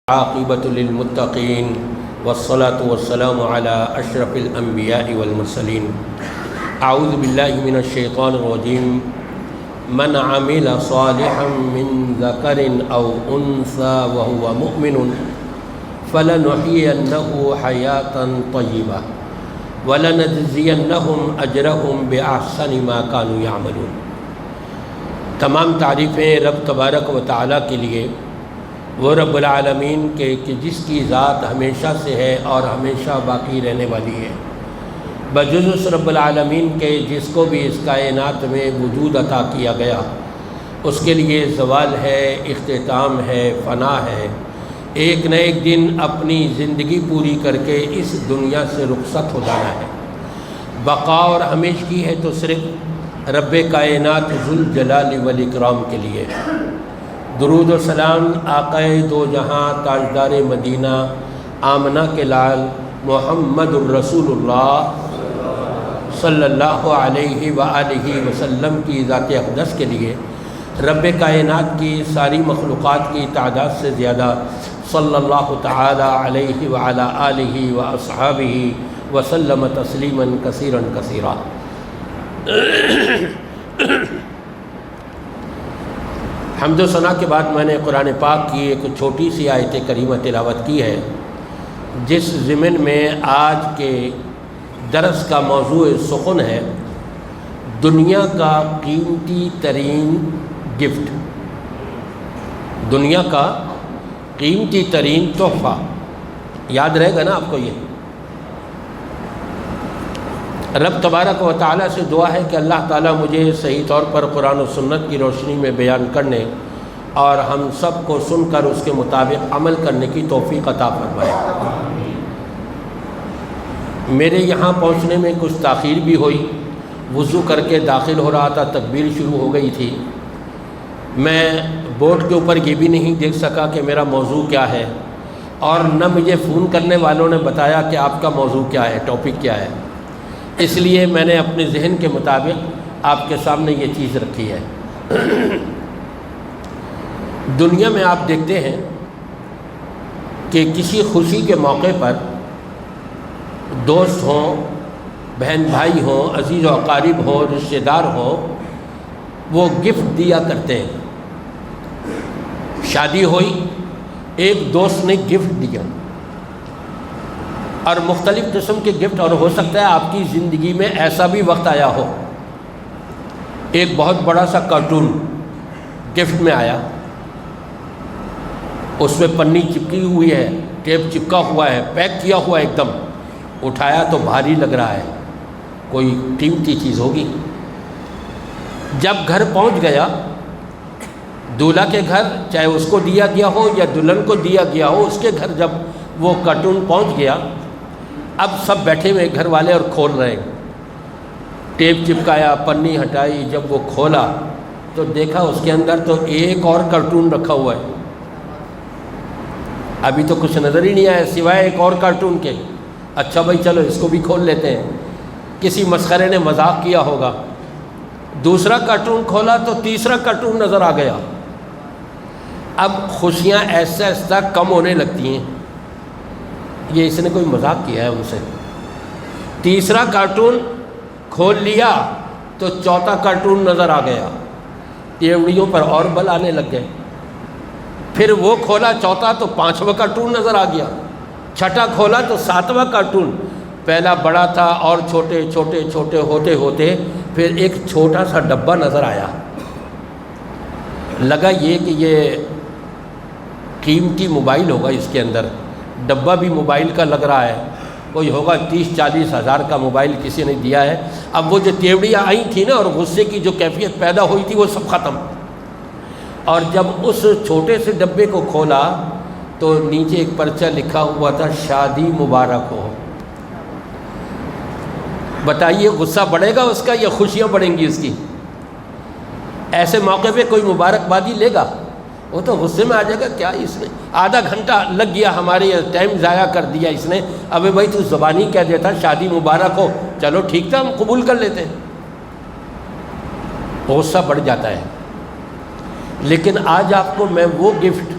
عاقبۃ للمتقین والصلاة والسلام علی اشرف الانبیاء والمرسلین۔ اعوذ باللہ من الشیطان الرجیم۔ من عمل صالحا من ذکر او انثی وهو مؤمن فلنحیینہ حیاۃ طیبہ ولنجزینہم اجرہم باحسن ما کانوا یعملون۔ تمام تعریفیں رب تبارک و تعالیٰ کے لیے، وہ رب العالمین کہ جس کی ذات ہمیشہ سے ہے اور ہمیشہ باقی رہنے والی ہے، بجز اس رب العالمین کے جس کو بھی اس کائنات میں وجود عطا کیا گیا، اس کے لیے زوال ہے، اختتام ہے، فنا ہے۔ ایک نہ ایک دن اپنی زندگی پوری کر کے اس دنیا سے رخصت ہو جانا ہے۔ بقا اور ہمیشگی ہے تو صرف رب کائنات ذوالجلال والاکرام کے لیے۔ درود و سلام آقائے دو جہاں تاجدار مدینہ آمنہ کے لال محمد الرسول اللہ صلی اللہ علیہ وآلہ وسلم کی ذات اقدس کے لیے، رب کائنات کی ساری مخلوقات کی تعداد سے زیادہ صلی اللہ تعالی علیہ وعلی آلہ واصحابہ وسلم تسلیما کثیرا کثیرا۔ حمد و ثنا کے بعد میں نے قرآن پاک کی ایک چھوٹی سی آیت کریمہ تلاوت کی ہے، جس ضمن میں آج کے درس کا موضوع سخن ہے دنیا کا قیمتی ترین گفٹ، دنیا کا قیمتی ترین تحفہ۔ یاد رہے گا نا آپ کو یہ؟ رب تبارک و تعالیٰ سے دعا ہے کہ اللہ تعالیٰ مجھے صحیح طور پر قرآن و سنت کی روشنی میں بیان کرنے اور ہم سب کو سن کر اس کے مطابق عمل کرنے کی توفیق عطا فرمائے۔ میرے یہاں پہنچنے میں کچھ تاخیر بھی ہوئی، وضو کر کے داخل ہو رہا تھا، تکبیر شروع ہو گئی تھی۔ میں بورڈ کے اوپر یہ بھی نہیں دیکھ سکا کہ میرا موضوع کیا ہے، اور نہ مجھے فون کرنے والوں نے بتایا کہ آپ کا موضوع کیا ہے، ٹاپک کیا ہے۔ اس لیے میں نے اپنے ذہن کے مطابق آپ کے سامنے یہ چیز رکھی ہے۔ دنیا میں آپ دیکھتے ہیں کہ کسی خوشی کے موقع پر دوست ہوں، بہن بھائی ہوں، عزیز و اقارب ہوں، رشتہ دار ہوں، وہ گفٹ دیا کرتے ہیں۔ شادی ہوئی، ایک دوست نے گفٹ دیا، اور مختلف قسم کے گفٹ، اور ہو سکتا ہے آپ کی زندگی میں ایسا بھی وقت آیا ہو، ایک بہت بڑا سا کارٹون گفٹ میں آیا، اس میں پنی چپکی ہوئی ہے، ٹیپ چپکا ہوا ہے، پیک کیا ہوا ہے، ایک دم اٹھایا تو بھاری لگ رہا ہے، کوئی قیمتی چیز ہوگی۔ جب گھر پہنچ گیا، دولہا کے گھر، چاہے اس کو دیا گیا ہو یا دلہن کو دیا گیا ہو، اس کے گھر جب وہ کارٹون پہنچ گیا، اب سب بیٹھے ہوئے گھر والے اور کھول رہے ہیں، ٹیپ چپکایا، پنی ہٹائی، جب وہ کھولا تو دیکھا اس کے اندر تو ایک اور کارٹون رکھا ہوا ہے۔ ابھی تو کچھ نظر ہی نہیں آیا سوائے ایک اور کارٹون کے۔ اچھا بھائی چلو اس کو بھی کھول لیتے ہیں، کسی مسخرے نے مذاق کیا ہوگا۔ دوسرا کارٹون کھولا تو تیسرا کارٹون نظر آ گیا۔ اب خوشیاں ایسا ایسا کم ہونے لگتی ہیں، یہ اس نے کوئی مذاق کیا ہے ان سے۔ تیسرا کارٹون کھول لیا تو چوتھا کارٹون نظر آ گیا، تیوڑیوں پر اور بل آنے لگ گئے۔ پھر وہ کھولا چوتھا تو پانچواں کارٹون نظر آ گیا، چھٹا کھولا تو ساتواں کارٹون۔ پہلا بڑا تھا اور چھوٹے چھوٹے چھوٹے ہوتے ہوتے پھر ایک چھوٹا سا ڈبہ نظر آیا۔ لگا یہ کہ یہ قیمتی موبائل ہوگا، اس کے اندر ڈبہ بھی موبائل کا لگ رہا ہے، کوئی ہوگا 30-40 ہزار کا موبائل کسی نے دیا ہے۔ اب وہ جو تیوڑیاں آئی تھیں نا، اور غصے کی جو کیفیت پیدا ہوئی تھی، وہ سب ختم۔ اور جب اس چھوٹے سے ڈبے کو کھولا تو نیچے ایک پرچہ لکھا ہوا تھا، شادی مبارک ہو۔ بتائیے غصہ بڑھے گا اس کا یا خوشیاں بڑھیں گی اس کی؟ ایسے موقع پہ کوئی مبارکبادی لے گا؟ وہ تو غصے میں آ جائے گا، کیا اس نے آدھا گھنٹہ لگ گیا، ہمارے ٹائم ضائع کر دیا اس نے۔ ابے بھائی تو زبانی کہہ دیتا شادی مبارک ہو، چلو ٹھیک تھا، ہم قبول کر لیتے۔ غصہ بڑھ جاتا ہے۔ لیکن آج آپ کو میں وہ گفٹ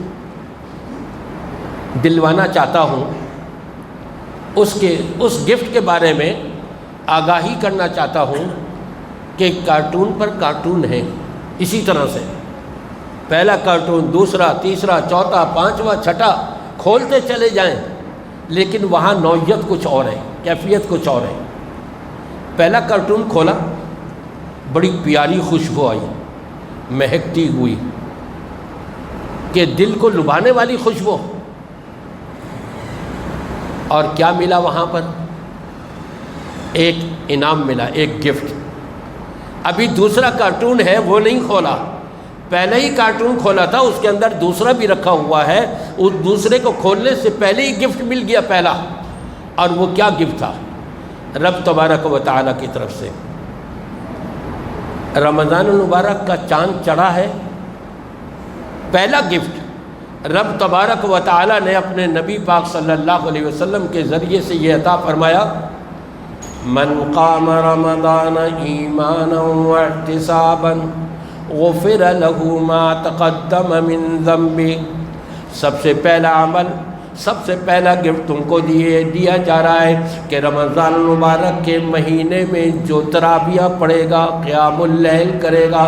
دلوانا چاہتا ہوں، اس گفٹ کے بارے میں آگاہی کرنا چاہتا ہوں کہ کارٹون پر کارٹون ہے، اسی طرح سے پہلا کارٹون، دوسرا، تیسرا، چوتھا، پانچواں، چھٹا کھولتے چلے جائیں، لیکن وہاں نوعیت کچھ اور ہے، کیفیت کچھ اور ہے۔ پہلا کارٹون کھولا، بڑی پیاری خوشبو آئی، مہکتی ہوئی کہ دل کو لبھانے والی خوشبو، اور کیا ملا وہاں پر؟ ایک انعام ملا، ایک گفٹ۔ ابھی دوسرا کارٹون ہے وہ نہیں کھولا، پہلے ہی کارٹون کھولا تھا، اس کے اندر دوسرا بھی رکھا ہوا ہے، اس دوسرے کو کھولنے سے پہلے ہی گفٹ مل گیا پہلا۔ اور وہ کیا گفٹ تھا؟ رب تبارک و تعالیٰ کی طرف سے رمضان المبارک کا چاند چڑھا ہے، پہلا گفٹ رب تبارک و تعالیٰ نے اپنے نبی پاک صلی اللہ علیہ وسلم کے ذریعے سے یہ عطا فرمایا، من قام رمضان ایمانا واحتسابا غفر له ما تقدم من ذنبه۔ سب سے پہلا عمل، سب سے پہلا گفٹ تم کو دیا جا رہا ہے کہ رمضان المبارک کے مہینے میں جو تراویح پڑھے گا، قیام اللیل کرے گا،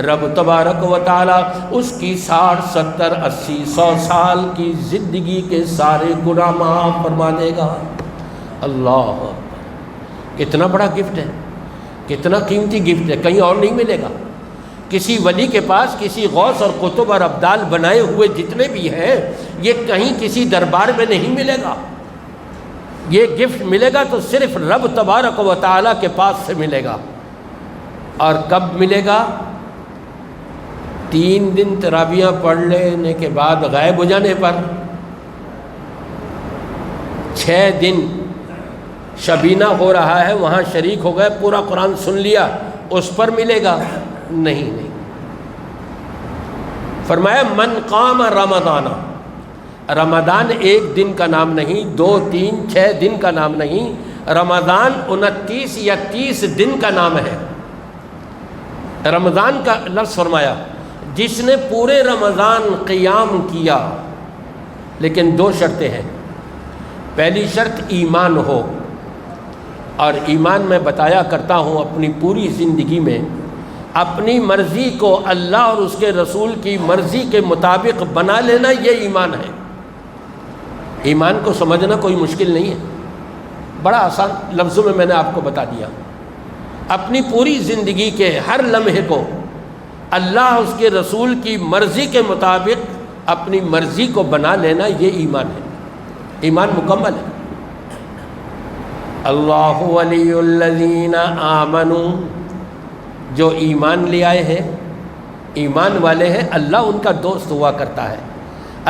رب تبارک و تعالیٰ اس کی 60، 70، 80، 100 سال کی زندگی کے سارے گناہ معاف فرما دے گا۔ اللہ، کتنا بڑا گفٹ ہے، کتنا قیمتی گفٹ ہے، کہیں اور نہیں ملے گا۔ کسی ولی کے پاس، کسی غوث اور قطب اور ابدال بنائے ہوئے جتنے بھی ہیں، یہ کہیں کسی دربار میں نہیں ملے گا۔ یہ گفٹ ملے گا تو صرف رب تبارک و تعالیٰ کے پاس سے ملے گا۔ اور کب ملے گا؟ 3 دن تراویح پڑھ لینے کے بعد غائب ہو جانے پر، 6 دن شبینہ ہو رہا ہے، وہاں شریک ہو گئے، پورا قرآن سن لیا، اس پر ملے گا؟ نہیں۔ فرمایا من قام رمضان، رمضان ایک دن کا نام نہیں، 2، 3، 6 دن کا نام نہیں، رمضان 29 یا 30 دن کا نام ہے۔ رمضان کا لفظ فرمایا، جس نے پورے رمضان قیام کیا، لیکن 2 شرطیں ہیں۔ پہلی شرط ایمان ہو، اور ایمان میں بتایا کرتا ہوں اپنی پوری زندگی میں، اپنی مرضی کو اللہ اور اس کے رسول کی مرضی کے مطابق بنا لینا، یہ ایمان ہے۔ ایمان کو سمجھنا کوئی مشکل نہیں ہے، بڑا آسان لفظوں میں نے آپ کو بتا دیا۔ اپنی پوری زندگی کے ہر لمحے کو اللہ اس کے رسول کی مرضی کے مطابق اپنی مرضی کو بنا لینا، یہ ایمان ہے، ایمان مکمل ہے۔ اللہ ولی الذین آمنوا، جو ایمان لے آئے ہیں، ایمان والے ہیں، اللہ ان کا دوست ہوا کرتا ہے،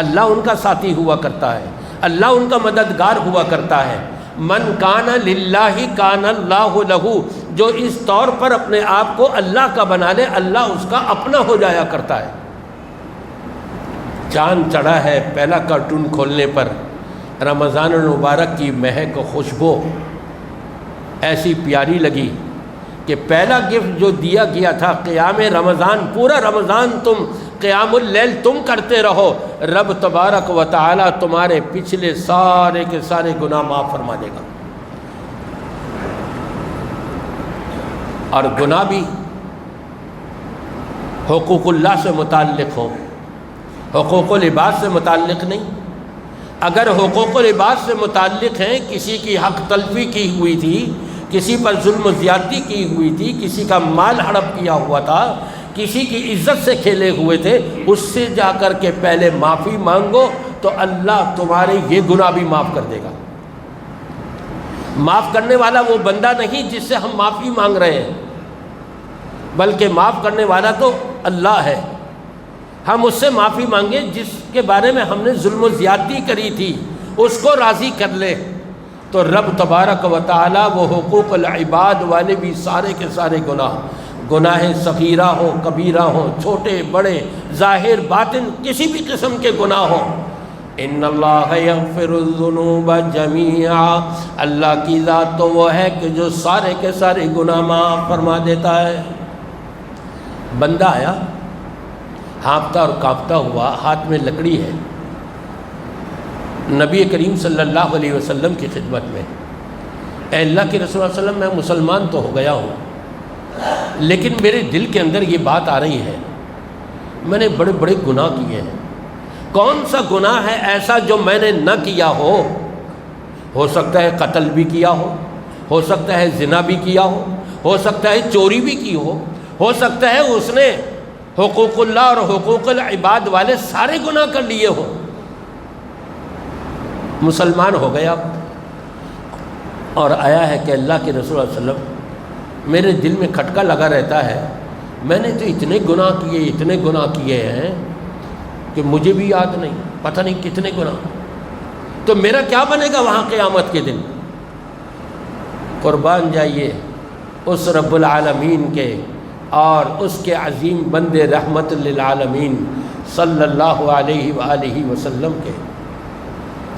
اللہ ان کا ساتھی ہوا کرتا ہے، اللہ ان کا مددگار ہوا کرتا ہے۔ من کان للہ کان اللہ لہ، جو اس طور پر اپنے آپ کو اللہ کا بنا لے، اللہ اس کا اپنا ہو جایا کرتا ہے۔ چاند چڑھا ہے، پہلا کارٹون کھولنے پر رمضان المبارک کی مہک و خوشبو ایسی پیاری لگی کہ پہلا گفٹ جو دیا گیا تھا قیام رمضان، پورا رمضان تم قیام اللیل تم کرتے رہو، رب تبارک و تعالیٰ تمہارے پچھلے سارے کے سارے گناہ معاف فرما دے گا۔ اور گناہ بھی حقوق اللہ سے متعلق ہو، حقوق العباد سے متعلق نہیں۔ اگر حقوق العباد سے متعلق ہیں، کسی کی حق تلفی کی ہوئی تھی، کسی پر ظلم و زیادتی کی ہوئی تھی، کسی کا مال ہڑپ کیا ہوا تھا، کسی کی عزت سے کھیلے ہوئے تھے، اس سے جا کر کے پہلے معافی مانگو تو اللہ تمہارے یہ گناہ بھی معاف کر دے گا۔ معاف کرنے والا وہ بندہ نہیں جس سے ہم معافی مانگ رہے ہیں، بلکہ معاف کرنے والا تو اللہ ہے۔ ہم اس سے معافی مانگیں جس کے بارے میں ہم نے ظلم و زیادتی کری تھی، اس کو راضی کر لے، تو رب تبارک و تعالیٰ وہ حقوق العباد والے بھی سارے کے سارے گناہ صغیرہ ہوں، کبیرہ ہوں، چھوٹے بڑے، ظاہر باطن، کسی بھی قسم کے گناہ ہوں، ان اللہ یغفر الذنوب جمیعا، اللہ کی ذات تو وہ ہے کہ جو سارے کے سارے گناہ معاف فرما دیتا ہے۔ بندہ آیا ہانپتا اور کانپتا ہوا، ہاتھ میں لکڑی ہے، نبی کریم صلی اللہ علیہ وسلم کی خدمت میں، اے اللہ کے رسول صلی اللہ علیہ وسلم، میں مسلمان تو ہو گیا ہوں لیکن میرے دل کے اندر یہ بات آ رہی ہے، میں نے بڑے بڑے گناہ کیے ہیں، کون سا گناہ ہے ایسا جو میں نے نہ کیا ہو سکتا ہے قتل بھی کیا ہو سکتا ہے زنا بھی کیا ہو سکتا ہے چوری بھی کی ہو سکتا ہے اس نے حقوق اللہ اور حقوق العباد والے سارے گناہ کر لیے ہوں، مسلمان ہو گیا اور آیا ہے کہ اللہ کے رسول صلی اللہ علیہ وسلم، میرے دل میں کھٹکا لگا رہتا ہے، میں نے تو اتنے گناہ کیے ہیں کہ مجھے بھی یاد نہیں، پتہ نہیں کتنے گناہ، تو میرا کیا بنے گا وہاں قیامت کے دن؟ قربان جائیے اس رب العالمین کے اور اس کے عظیم بندے رحمت للعالمین صلی اللہ علیہ وآلہ وسلم کے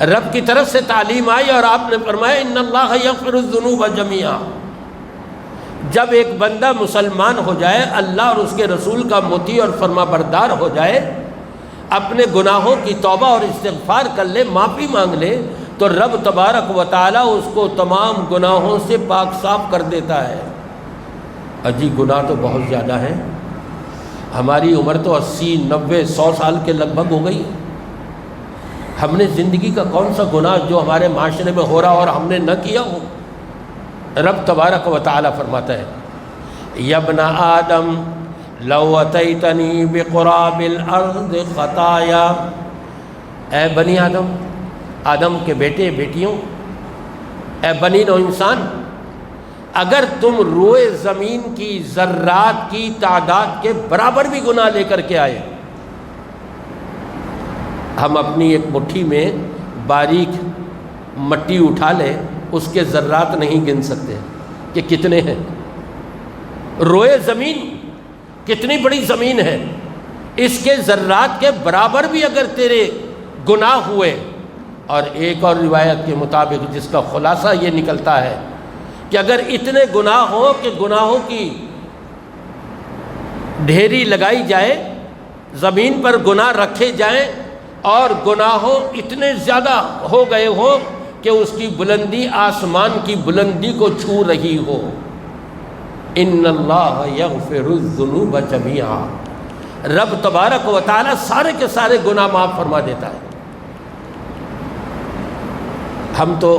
رب کی طرف سے تعلیم آئی اور آپ نے فرمایا ان اللہ یغفر الذنوب جميعا۔ جب ایک بندہ مسلمان ہو جائے، اللہ اور اس کے رسول کا مطیع اور فرما بردار ہو جائے، اپنے گناہوں کی توبہ اور استغفار کر لے، معافی مانگ لے، تو رب تبارک و تعالیٰ اس کو تمام گناہوں سے پاک صاف کر دیتا ہے۔ اجی گناہ تو بہت زیادہ ہیں، ہماری عمر تو 80 90 100 سال کے لگ بھگ ہو گئی، ہم نے زندگی کا کون سا گناہ جو ہمارے معاشرے میں ہو رہا اور ہم نے نہ کیا ہو؟ رب تبارک و تعالیٰ فرماتا ہے یا ابن آدم لو اتیتنی بقراب الارض خطایا، اے بنی آدم کے بیٹے بیٹیوں، اے بنی نوع انسان، اگر تم روئے زمین کی ذرات کی تعداد کے برابر بھی گناہ لے کر کے آئے، ہم اپنی ایک مٹھی میں باریک مٹی اٹھا لیں، اس کے ذرات نہیں گن سکتے کہ کتنے ہیں۔ روئے زمین کتنی بڑی زمین ہے، اس کے ذرات کے برابر بھی اگر تیرے گناہ ہوئے، اور ایک اور روایت کے مطابق جس کا خلاصہ یہ نکلتا ہے کہ اگر اتنے گناہ ہوں کہ گناہوں کی ڈھیری لگائی جائے، زمین پر گناہ رکھے جائیں اور گناہوں اتنے زیادہ ہو گئے ہوں کہ اس کی بلندی آسمان کی بلندی کو چھو رہی ہو، ان اللہ یغفر الذنوب جميعا، رب تبارک و تعالی سارے کے سارے گناہ معاف فرما دیتا ہے۔ ہم تو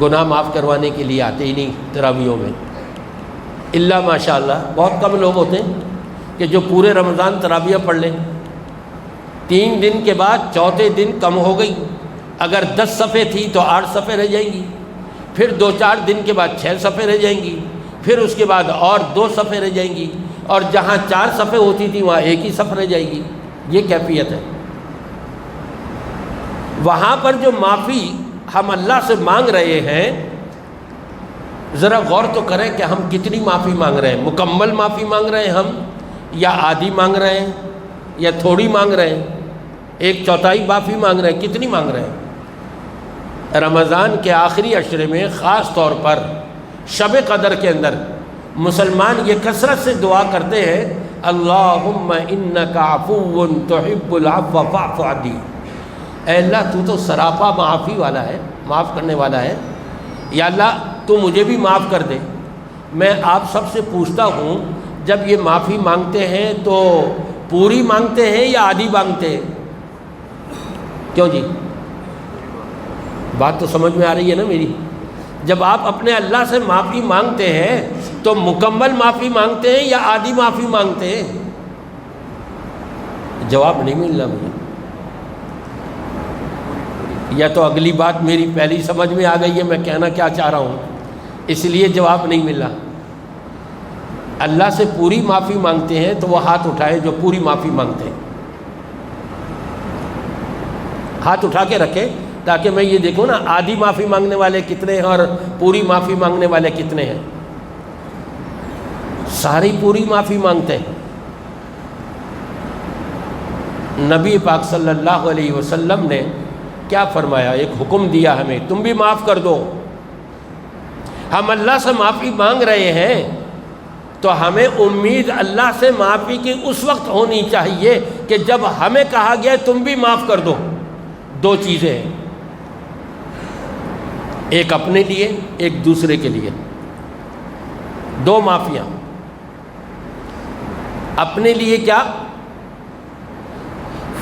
گناہ معاف کروانے کے لیے آتے ہی نہیں تراویحوں میں، الا ماشاء اللہ بہت کم لوگ ہوتے ہیں کہ جو پورے رمضان تراویح پڑھ لیں، 3 دن کے بعد چوتھے دن کم ہو گئی، اگر 10 صفحے تھی تو 8 صفحے رہ جائیں گی، پھر 2-4 دن کے بعد 6 صفحے رہ جائیں گی، پھر اس کے بعد اور 2 صفحے رہ جائیں گی، اور جہاں 4 صفحے ہوتی تھی وہاں 1 ہی صفحہ رہ جائے گی۔ یہ کیفیت ہے۔ وہاں پر جو معافی ہم اللہ سے مانگ رہے ہیں، ذرا غور تو کریں کہ ہم کتنی معافی مانگ رہے ہیں، مکمل معافی مانگ رہے ہیں ہم، یا آدھی مانگ رہے ہیں، یا تھوڑی مانگ رہے ہیں، 1/4 معافی مانگ رہے ہیں، کتنی مانگ رہے ہیں؟ رمضان کے آخری عشرے میں خاص طور پر شب قدر کے اندر مسلمان یہ کثرت سے دعا کرتے ہیں، اللہم انک عفو تحب العفو فاعف عنی، اے اللہ تو تو سراپا معافی والا ہے، معاف کرنے والا ہے، یا اللہ تو مجھے بھی معاف کر دے۔ میں آپ سب سے پوچھتا ہوں، جب یہ معافی مانگتے ہیں تو پوری مانگتے ہیں یا آدھی مانگتے ہیں؟ کیوں جی؟ بات تو سمجھ میں آ رہی ہے نا میری؟ جب آپ اپنے اللہ سے معافی مانگتے ہیں تو مکمل معافی مانگتے ہیں یا آدھی معافی مانگتے ہیں؟ جواب نہیں مل رہا مجھے، یا تو اگلی بات میری پہلی سمجھ میں آ گئی ہے میں کہنا کیا چاہ رہا ہوں، اس لیے جواب نہیں مل رہا۔ اللہ سے پوری معافی مانگتے ہیں تو وہ ہاتھ اٹھائے جو پوری معافی مانگتے ہیں، ہاتھ اٹھا کے رکھے تاکہ میں یہ دیکھوں نا آدھی معافی مانگنے والے کتنے ہیں اور پوری معافی مانگنے والے کتنے ہیں۔ ساری پوری معافی مانگتے ہیں۔ نبی پاک صلی اللہ علیہ وسلم نے کیا فرمایا؟ ایک حکم دیا ہمیں، تم بھی معاف کر دو۔ ہم اللہ سے معافی مانگ رہے ہیں تو ہمیں امید اللہ سے معافی کی اس وقت ہونی چاہیے کہ جب ہمیں کہا گیا تم بھی معاف کر دو، دو چیزیں ہیں، ایک اپنے لیے، ایک دوسرے کے لیے، دو معافیاں۔ اپنے لیے کیا؟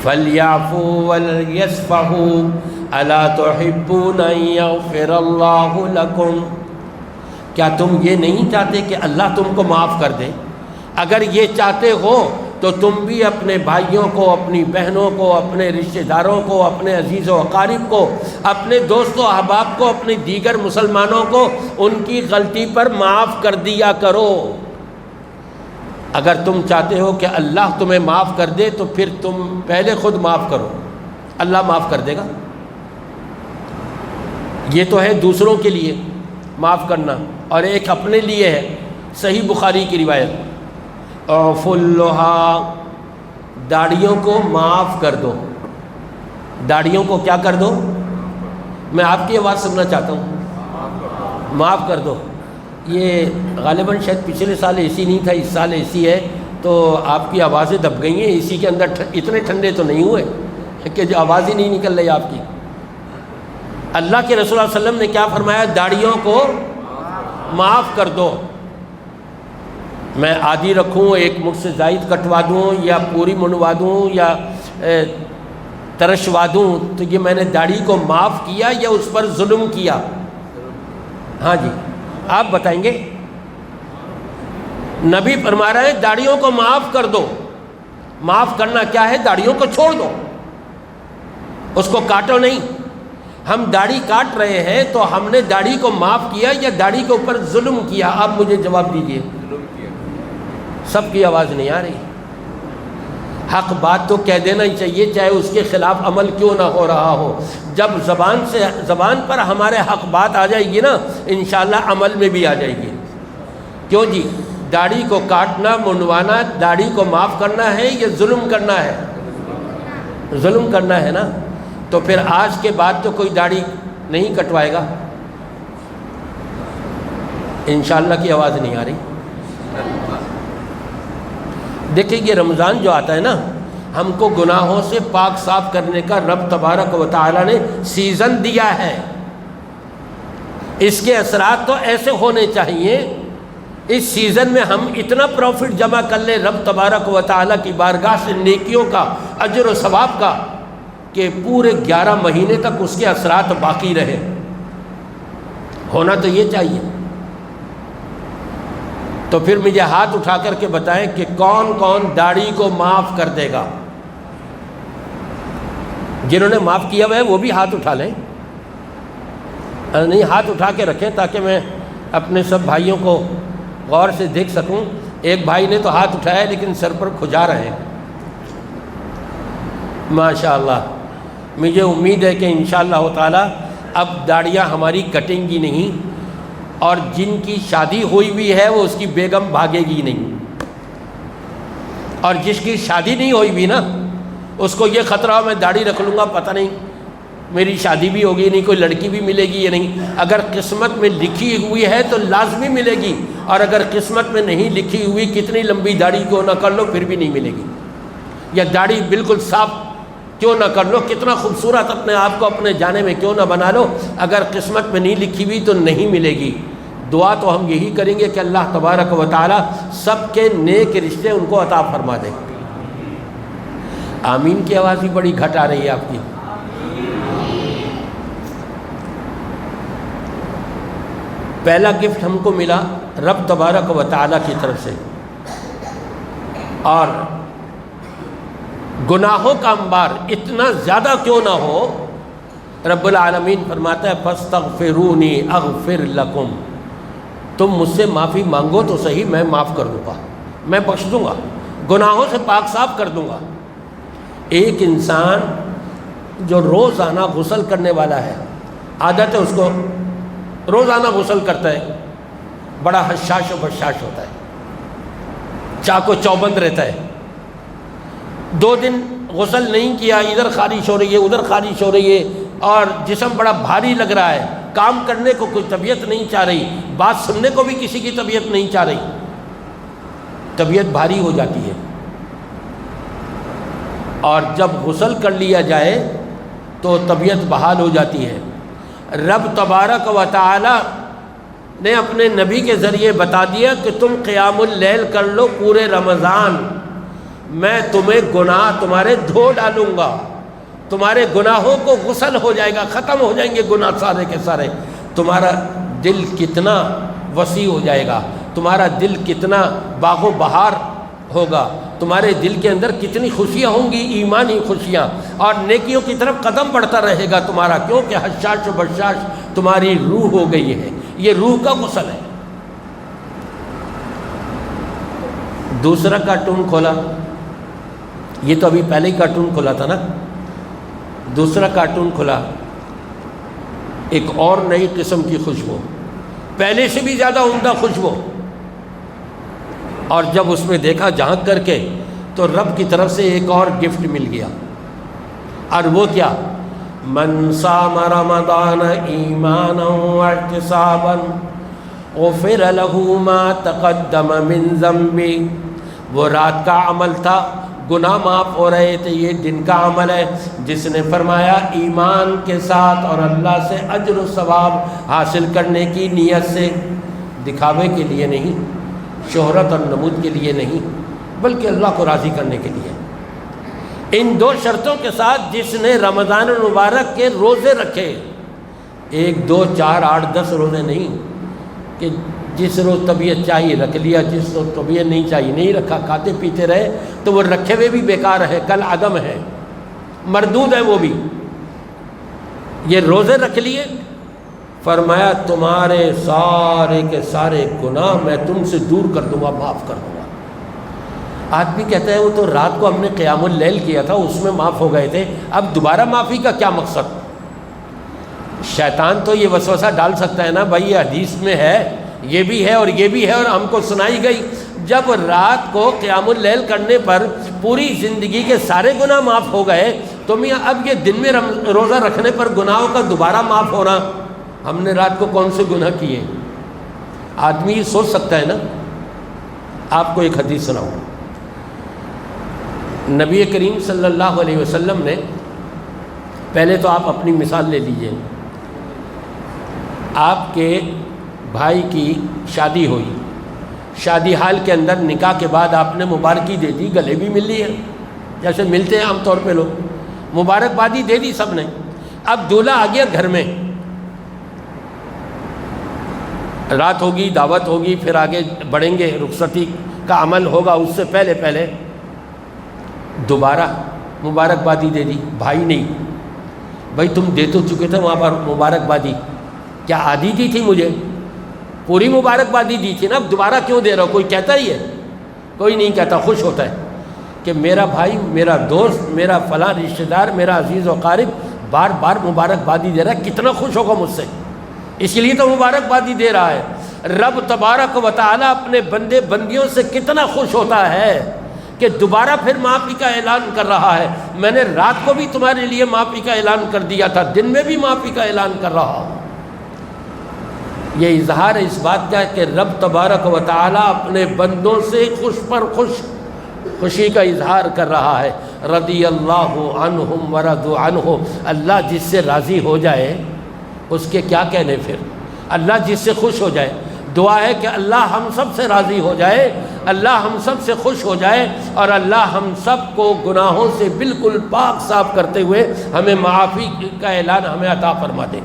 فَلْيَعْفُوا وَلْيَصْفَحُوا أَلَا تُحِبُّونَ أَن يَغْفِرَ اللَّهُ لَكُمْ؟ کیا تم یہ نہیں چاہتے کہ اللہ تم کو معاف کر دے؟ اگر یہ چاہتے ہو تو تم بھی اپنے بھائیوں کو، اپنی بہنوں کو، اپنے رشتہ داروں کو، اپنے عزیز و اقارب کو، اپنے دوست و احباب کو، اپنے دیگر مسلمانوں کو ان کی غلطی پر معاف کر دیا کرو۔ اگر تم چاہتے ہو کہ اللہ تمہیں معاف کر دے تو پھر تم پہلے خود معاف کرو، اللہ معاف کر دے گا۔ یہ تو ہے دوسروں کے لیے معاف کرنا، اور ایک اپنے لیے ہے۔ صحیح بخاری کی روایت، اعفوا اللحیٰ، داڑھیوں کو معاف کر دو۔ داڑھیوں کو کیا کر دو؟ میں آپ کی آواز سننا چاہتا ہوں، معاف کر دو۔ یہ غالباً شاید پچھلے سال اے سی نہیں تھا، اس سال اے سی ہے، تو آپ کی آوازیں دب گئی ہیں۔ اے سی کے اندر اتنے ٹھنڈے تو نہیں ہوئے کہ جو آواز ہی نہیں نکل رہی آپ کی۔ اللہ کے رسول صلی اللہ علیہ وسلم نے کیا فرمایا؟ داڑھیوں کو معاف کر دو۔ میں آدھی رکھوں، ایک مجھ سے زائد کٹوا دوں، یا پوری منڈوا دوں، یا ترشوا دوں، تو یہ میں نے داڑھی کو معاف کیا یا اس پر ظلم کیا؟ ہاں جی، آپ بتائیں گے۔ نبی فرما رہے ہیں داڑھیوں کو معاف کر دو۔ معاف کرنا کیا ہے؟ داڑھیوں کو چھوڑ دو، اس کو کاٹو نہیں۔ ہم داڑھی کاٹ رہے ہیں تو ہم نے داڑھی کو معاف کیا یا داڑھی کے اوپر ظلم کیا؟ آپ مجھے جواب دیجئے۔ سب کی آواز نہیں آ رہی۔ حق بات تو کہہ دینا ہی چاہیے، چاہے اس کے خلاف عمل کیوں نہ ہو رہا ہو۔ جب زبان پر ہمارے حق بات آ جائے گی نا، انشاءاللہ عمل میں بھی آ جائے گی۔ کیوں جی؟ داڑھی کو کاٹنا، منڈوانا، داڑھی کو معاف کرنا ہے یا ظلم کرنا ہے؟ ظلم کرنا ہے نا۔ تو پھر آج کے بعد تو کوئی داڑھی نہیں کٹوائے گا۔ انشاءاللہ کی آواز نہیں آ رہی۔ دیکھیں یہ رمضان جو آتا ہے نا، ہم کو گناہوں سے پاک صاف کرنے کا رب تبارک و تعالی نے سیزن دیا ہے۔ اس کے اثرات تو ایسے ہونے چاہیے، اس سیزن میں ہم اتنا پروفٹ جمع کر لیں رب تبارک و تعالی کی بارگاہ سے نیکیوں کا، اجر و ثواب کا، کہ پورے 11 مہینے تک اس کے اثرات باقی رہے۔ ہونا تو یہ چاہیے۔ تو پھر مجھے ہاتھ اٹھا کر کے بتائیں کہ کون کون داڑھی کو معاف کر دے گا؟ جنہوں نے معاف کیا ہوا ہے وہ بھی ہاتھ اٹھا لیں۔ نہیں، ہاتھ اٹھا کے رکھیں تاکہ میں اپنے سب بھائیوں کو غور سے دیکھ سکوں۔ ایک بھائی نے تو ہاتھ اٹھایا لیکن سر پر کھجا رہے ہیں۔ ماشاءاللہ، مجھے امید ہے کہ انشاءاللہ تعالی اب داڑیاں ہماری کٹیں گی نہیں، اور جن کی شادی ہوئی ہوئی ہے وہ اس کی بیگم بھاگے گی نہیں، اور جس کی شادی نہیں ہوئی ہوئی نا اس کو یہ خطرہ ہو میں داڑھی رکھ لوں گا، پتہ نہیں میری شادی بھی ہوگی نہیں، کوئی لڑکی بھی ملے گی یا نہیں۔ اگر قسمت میں لکھی ہوئی ہے تو لازمی ملے گی، اور اگر قسمت میں نہیں لکھی ہوئی کتنی لمبی داڑھی کیوں نہ کر لو پھر بھی نہیں ملے گی، یا داڑھی بالکل صاف کیوں نہ کر لو، کتنا خوبصورت اپنے آپ کو اپنے جانے میں کیوں نہ بنا لو، اگر قسمت میں نہیں لکھی ہوئی تو نہیں ملے گی۔ دعا تو ہم یہی کریں گے کہ اللہ تبارک و تعالی سب کے نیک رشتے ان کو عطا فرما دے۔ آمین کی آواز بھی بڑی گھٹ آ رہی ہے آپ کی۔ پہلا گفٹ ہم کو ملا رب تبارک و تعالی کی طرف سے، اور گناہوں کا انبار اتنا زیادہ کیوں نہ ہو، رب العالمین فرماتا ہے فاستغفرونی اغفر لکم، تم مجھ سے معافی مانگو تو صحیح، میں معاف کر دوں گا، میں بخش دوں گا، گناہوں سے پاک صاف کر دوں گا۔ ایک انسان جو روزانہ غسل کرنے والا ہے، عادت ہے اس کو روزانہ غسل کرتا ہے، بڑا حشاش و بشاش ہوتا ہے، چاق و چوبند رہتا ہے، 2 دن غسل نہیں کیا، ادھر خارش ہو رہی ہے ادھر خارش ہو رہی ہے، اور جسم بڑا بھاری لگ رہا ہے، کام کرنے کو کوئی طبیعت نہیں چاہ رہی، بات سننے کو بھی کسی کی طبیعت نہیں چاہ رہی، طبیعت بھاری ہو جاتی ہے۔ اور جب غسل کر لیا جائے تو طبیعت بحال ہو جاتی ہے۔ رب تبارک و تعالی نے اپنے نبی کے ذریعے بتا دیا کہ تم قیام اللیل کر لو پورے رمضان، میں تمہیں گناہ تمہارے دھو ڈالوں گا، تمہارے گناہوں کو غسل ہو جائے گا، ختم ہو جائیں گے گناہ سارے کے سارے۔ تمہارا دل کتنا وسیع ہو جائے گا، تمہارا دل کتنا باغ و بہار ہوگا، تمہارے دل کے اندر کتنی خوشیاں ہوں گی، ایمانی خوشیاں، اور نیکیوں کی طرف قدم بڑھتا رہے گا تمہارا، کیونکہ حشاش و بشاش تمہاری روح ہو گئی ہے۔ یہ روح کا غسل ہے۔ دوسرا کارٹون کھولا، یہ تو ابھی پہلے ہی کارٹون کھولا تھا نا، دوسرا کارٹون کھلا، ایک اور نئی قسم کی خوشبو، پہلے سے بھی زیادہ عمدہ خوشبو، اور جب اس میں دیکھا جھانک کر کے تو رب کی طرف سے ایک اور گفٹ مل گیا، اور وہ کیا؟ من صام رمضان ایمانا واحتسابا غفر له ما تقدم من ذنبه۔ وہ رات کا عمل تھا، گناہ معاف ہو رہے تھے، یہ دن کا عمل ہے۔ جس نے فرمایا ایمان کے ساتھ اور اللہ سے اجر و ثواب حاصل کرنے کی نیت سے، دکھاوے کے لیے نہیں، شہرت اور نمود کے لیے نہیں، بلکہ اللہ کو راضی کرنے کے لیے، ان دو شرطوں کے ساتھ جس نے رمضان المبارک کے روزے رکھے، 1 2 4 8 10 روزے نہیں کہ جس روز طبیعت چاہیے رکھ لیا، جس روز طبیعت نہیں چاہیے نہیں رکھا، کھاتے پیتے رہے تو وہ رکھے ہوئے بھی بیکار ہے، کل عدم ہے، مردود ہے وہ بھی۔ یہ روزے رکھ لیے، فرمایا تمہارے سارے کے سارے گناہ میں تم سے دور کر دوں گا، معاف کر دوں گا۔ آدمی کہتا ہے وہ تو رات کو ہم نے قیام اللیل کیا تھا، اس میں معاف ہو گئے تھے، اب دوبارہ معافی کا کیا مقصد؟ شیطان تو یہ وسوسہ ڈال سکتا ہے نا، بھائی یہ حدیث میں ہے، یہ بھی ہے اور یہ بھی ہے، اور ہم کو سنائی گئی۔ جب رات کو قیام اللیل کرنے پر پوری زندگی کے سارے گناہ معاف ہو گئے، تو میاں اب یہ دن میں روزہ رکھنے پر گناہوں کا دوبارہ معاف ہونا، ہم نے رات کو کون سے گناہ کیے؟ آدمی یہ سوچ سکتا ہے نا۔ آپ کو ایک حدیث سناؤں، نبی کریم صلی اللہ علیہ وسلم نے، پہلے تو آپ اپنی مثال لے لیجئے، آپ کے بھائی کی شادی ہوئی، شادی حال کے اندر نکاح کے بعد آپ نے مبارکی دے دی، گلے بھی مل لی ہے جیسے ملتے ہیں عام طور پہ لوگ، مبارکبادی دے دی سب نے۔ اب دولہا آ گیا گھر میں، رات ہوگی، دعوت ہوگی، پھر آگے بڑھیں گے، رخصتی کا عمل ہوگا، اس سے پہلے دوبارہ مبارکبادی دے دی۔ بھائی نہیں، بھائی تم دے تو چکے تھے وہاں پر مبارکبادی، کیا آدھی دی تھی مجھے؟ پوری مبارکبادی دی تھی نا، اب دوبارہ کیوں دے رہا ہو؟ کوئی کہتا ہی ہے؟ کوئی نہیں کہتا، خوش ہوتا ہے کہ میرا بھائی، میرا دوست، میرا فلاں رشتہ دار، میرا عزیز و قارب بار بار مبارکبادی دے رہا ہے، کتنا خوش ہوگا مجھ سے، اس لیے تو مبارکبادی دے رہا ہے۔ رب تبارک و تعالی اپنے بندے بندیوں سے کتنا خوش ہوتا ہے کہ دوبارہ پھر معافی کا اعلان کر رہا ہے۔ میں نے رات کو بھی تمہارے لیے معافی کا اعلان کر دیا تھا، دن میں بھی معافی کا اعلان کر رہا ہوں۔ یہ اظہار ہے اس بات کا کہ رب تبارک و تعالی اپنے بندوں سے خوش پر خوشی کا اظہار کر رہا ہے۔ رضی اللہ عنہم ورضوا عنہ، اللہ جس سے راضی ہو جائے اس کے کیا کہنے، پھر اللہ جس سے خوش ہو جائے۔ دعا ہے کہ اللہ ہم سب سے راضی ہو جائے، اللہ ہم سب سے خوش ہو جائے، اور اللہ ہم سب کو گناہوں سے بالکل پاک صاف کرتے ہوئے ہمیں معافی کا اعلان ہمیں عطا فرما دے۔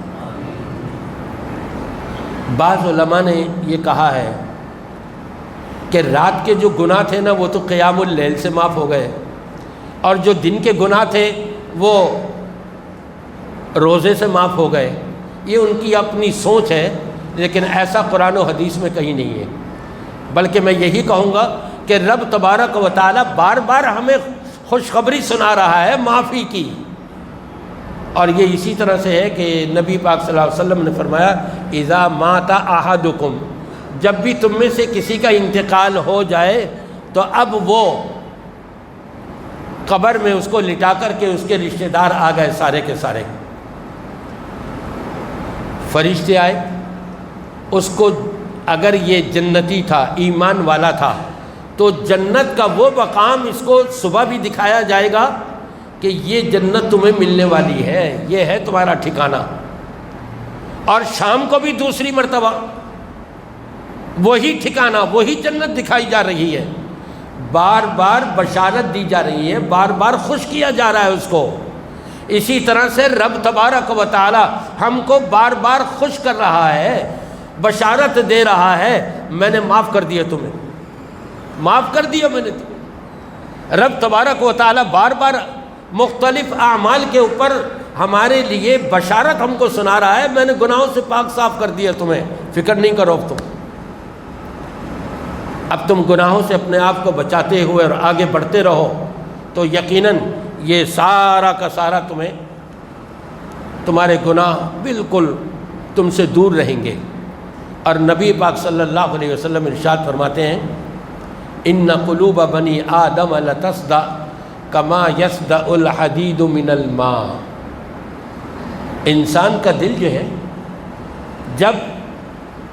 بعض علماء نے یہ کہا ہے کہ رات کے جو گناہ تھے نا وہ تو قیام اللیل سے معاف ہو گئے، اور جو دن کے گناہ تھے وہ روزے سے معاف ہو گئے۔ یہ ان کی اپنی سوچ ہے، لیکن ایسا قرآن و حدیث میں کہیں نہیں ہے، بلکہ میں یہی کہوں گا کہ رب تبارک و تعالی بار بار ہمیں خوشخبری سنا رہا ہے معافی کی، اور یہ اسی طرح سے ہے کہ نبی پاک صلی اللہ علیہ وسلم نے فرمایا اذا مات احدکم، جب بھی تم میں سے کسی کا انتقال ہو جائے تو اب وہ قبر میں اس کو لٹا کر کے اس کے رشتہ دار آ گئے، سارے کے سارے فرشتے آئے، اس کو اگر یہ جنتی تھا، ایمان والا تھا، تو جنت کا وہ مقام اس کو صبح بھی دکھایا جائے گا کہ یہ جنت تمہیں ملنے والی ہے، یہ ہے تمہارا ٹھکانہ۔ اور شام کو بھی دوسری مرتبہ وہی ٹھکانہ، وہی جنت دکھائی جا رہی ہے، بار بار بشارت دی جا رہی ہے، بار بار خوش کیا جا رہا ہے اس کو۔ اسی طرح سے رب تبارک و تعالی ہم کو بار بار خوش کر رہا ہے، بشارت دے رہا ہے، میں نے معاف کر دیا تمہیں، معاف کر دیا میں نے تمہیں۔ رب تبارک و تعالی بار بار مختلف اعمال کے اوپر ہمارے لیے بشارت ہم کو سنا رہا ہے، میں نے گناہوں سے پاک صاف کر دیا تمہیں، فکر نہیں کرو اب تم گناہوں سے اپنے آپ کو بچاتے ہوئے اور آگے بڑھتے رہو تو یقیناً یہ سارا کا سارا تمہارے گناہ بالکل تم سے دور رہیں گے۔ اور نبی پاک صلی اللہ علیہ وسلم ارشاد فرماتے ہیں ان قلوب بنی آدم لتصدع کما یصدع الحدید من الماء، انسان کا دل جو ہے، جب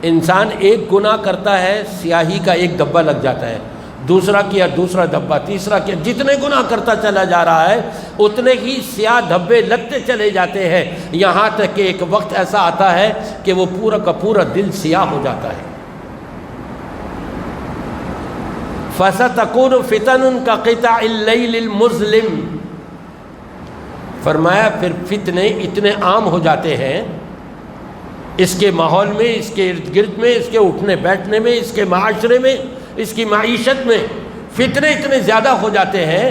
انسان ایک گناہ کرتا ہے سیاہی کا ایک دھبا لگ جاتا ہے، دوسرا کیا دوسرا دھبا، تیسرا کیا، جتنے گناہ کرتا چلا جا رہا ہے اتنے ہی سیاہ دھبے لگتے چلے جاتے ہیں، یہاں تک کہ ایک وقت ایسا آتا ہے کہ وہ پورا کا پورا دل سیاہ ہو جاتا ہے۔ فَسَتَكُونُ فِتَنٌ كَقِطَعِ اللَّيْلِ الْمُظْلِمِ، فرمایا پھر فتنے اتنے عام ہو جاتے ہیں اس کے ماحول میں، اس کے ارد گرد میں، اس کے اٹھنے بیٹھنے میں، اس کے معاشرے میں، اس کی معیشت میں فتنے اتنے زیادہ ہو جاتے ہیں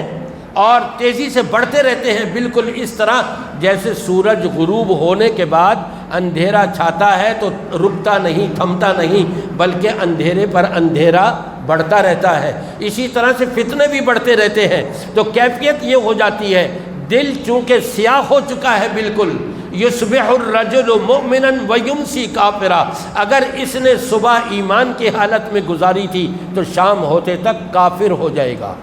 اور تیزی سے بڑھتے رہتے ہیں، بالکل اس طرح جیسے سورج غروب ہونے کے بعد اندھیرا چھاتا ہے تو رکتا نہیں، تھمتا نہیں، بلکہ اندھیرے پر اندھیرا بڑھتا رہتا ہے، اسی طرح سے فتنے بھی بڑھتے رہتے ہیں۔ تو کیفیت یہ ہو جاتی ہے، دل چونکہ سیاہ ہو چکا ہے بالکل، یصبح الرجل مؤمنا ویمسی کافرا، اگر اس نے صبح ایمان کی حالت میں گزاری تھی تو شام ہوتے تک کافر ہو جائے گا،